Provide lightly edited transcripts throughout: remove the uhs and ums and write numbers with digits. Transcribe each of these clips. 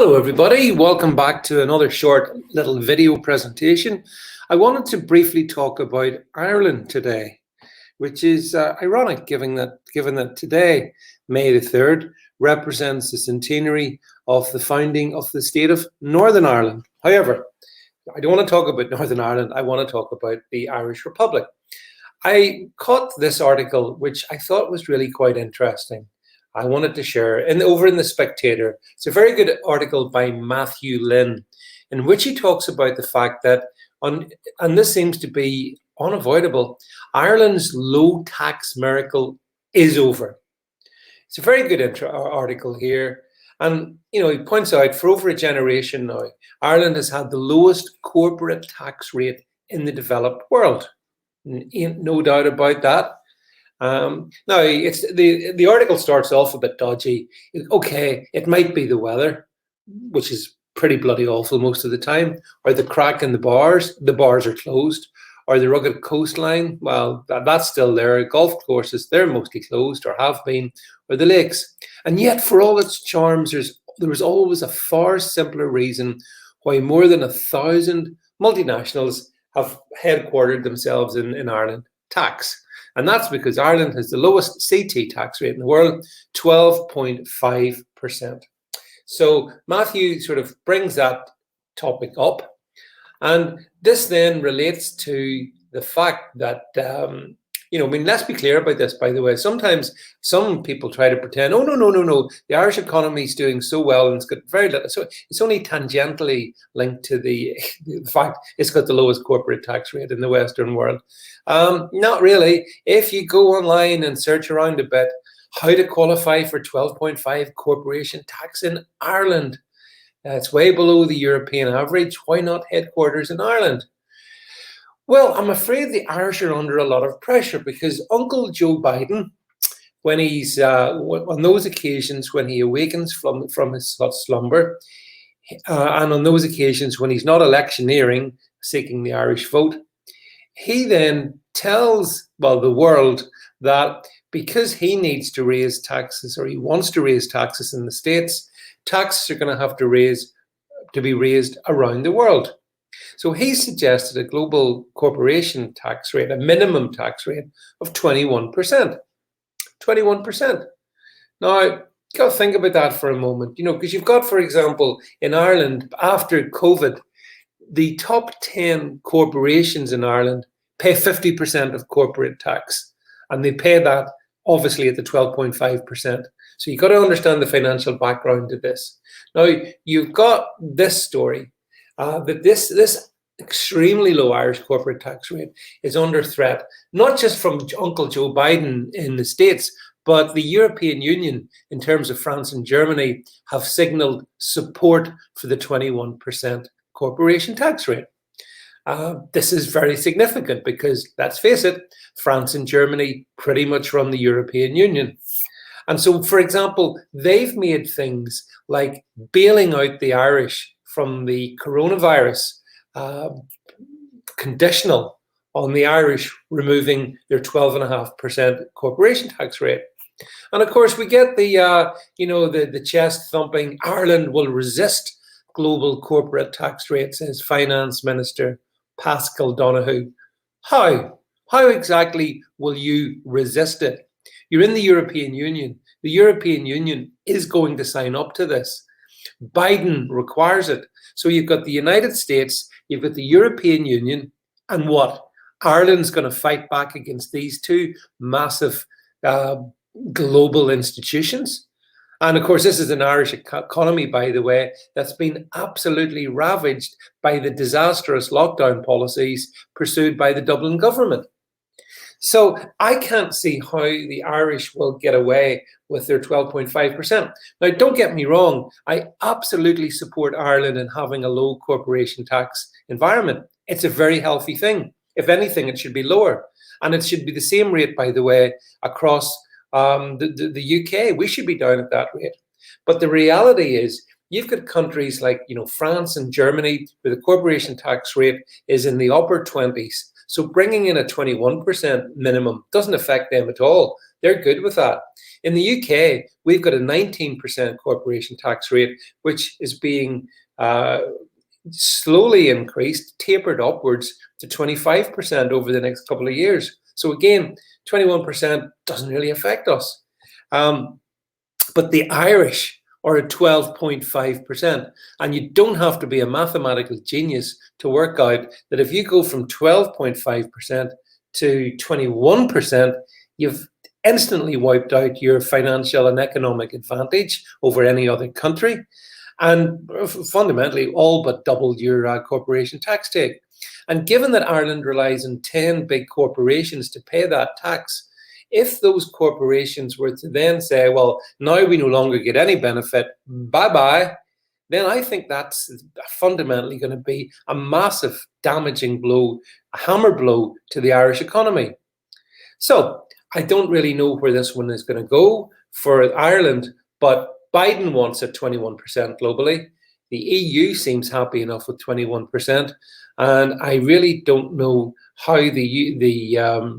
Hello everybody, welcome back to another short little video presentation. I wanted to briefly talk about Ireland today, which is ironic given that today, May the 3rd, represents the centenary of the founding of the state of Northern Ireland. However, I don't want to talk about Northern Ireland, I want to talk about the Irish Republic. I caught this article, which I thought was really quite interesting. I wanted to share, and over in The Spectator, it's a very good article by Matthew Lynn, in which he talks about the fact that, and this seems to be unavoidable, Ireland's low tax miracle is over. It's a very good article here. And, he points out for over a generation now, Ireland has had the lowest corporate tax rate in the developed world. Ain't no doubt about that. Now, it's the article starts off a bit dodgy. Okay, it might be the weather, which is pretty bloody awful most of the time, or the crack in the bars are closed, or the rugged coastline, well, that's still there. Golf courses, they're mostly closed or have been, or the lakes. And yet, for all its charms, there was always a far simpler reason why more than 1,000 multinationals have headquartered themselves in Ireland: tax. And that's because Ireland has the lowest CT tax rate in the world, 12.5%. So Matthew sort of brings that topic up. And this then relates to the fact that, let's be clear about this, by the way. Sometimes some people try to pretend, oh, no. The Irish economy is doing so well and it's got very little. So it's only tangentially linked to the fact it's got the lowest corporate tax rate in the Western world. Not really. If you go online and search around a bit, how to qualify for 12.5 corporation tax in Ireland. It's way below the European average. Why not headquarters in Ireland? Well, I'm afraid the Irish are under a lot of pressure because Uncle Joe Biden, when he's on those occasions when he awakens from his slumber, and on those occasions when he's not electioneering, seeking the Irish vote, he then tells, the world that because he needs to raise taxes, or he wants to raise taxes in the States, taxes are going to have to be raised around the world. So he suggested a global corporation tax rate, a minimum tax rate of 21%. 21%. Now, you got to think about that for a moment, because you've got, for example, in Ireland, after COVID, the top 10 corporations in Ireland pay 50% of corporate tax, and they pay that obviously at the 12.5%. So you've got to understand the financial background to this. Now, you've got this story, that this extremely low Irish corporate tax rate is under threat, not just from Uncle Joe Biden in the States, but the European Union, in terms of France and Germany, have signaled support for the 21% corporation tax rate. This is very significant because, let's face it, France and Germany pretty much run the European Union. And so, for example, they've made things like bailing out the Irish from the coronavirus conditional on the Irish removing their 12.5% corporation tax rate. And of course, we get the chest thumping, Ireland will resist global corporate tax rates, says Finance Minister Pascal Donoghue. How? How exactly will you resist it? You're in the European Union. The European Union is going to sign up to this. Biden requires it. So you've got the United States, you've got the European Union, and what? Ireland's going to fight back against these two massive global institutions. And of course, this is an Irish economy, by the way, that's been absolutely ravaged by the disastrous lockdown policies pursued by the Dublin government. So I can't see how the Irish will get away with their 12.5%. Now, don't get me wrong. I absolutely support Ireland in having a low corporation tax environment. It's a very healthy thing. If anything, it should be lower. And it should be the same rate, by the way, across the UK. We should be down at that rate. But the reality is, you've got countries like France and Germany, where the corporation tax rate is in the upper 20s. So bringing in a 21% minimum doesn't affect them at all. They're good with that. In the UK, we've got a 19% corporation tax rate, which is being slowly increased, tapered upwards to 25% over the next couple of years. So again, 21% doesn't really affect us. But the Irish are at 12.5%. And you don't have to be a mathematical genius to work out that if you go from 12.5% to 21%, you've instantly wiped out your financial and economic advantage over any other country, and fundamentally all but doubled your corporation tax take. And given that Ireland relies on 10 big corporations to pay that tax, if those corporations were to then say, well, now we no longer get any benefit, bye-bye, then I think that's fundamentally going to be a massive damaging blow, a hammer blow to the Irish economy. So I don't really know where this one is going to go for Ireland, but Biden wants it 21% globally. The EU seems happy enough with 21%, and I really don't know how the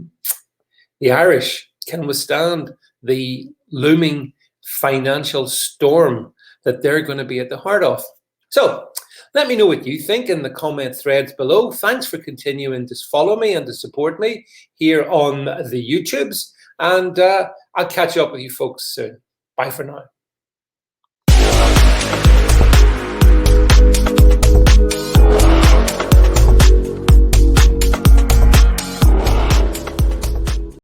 Irish can withstand the looming financial storm that they're going to be at the heart of. So let me know what you think in the comment threads below. Thanks for continuing to follow me and to support me here on the YouTubes. And I'll catch up with you folks soon. Bye for now.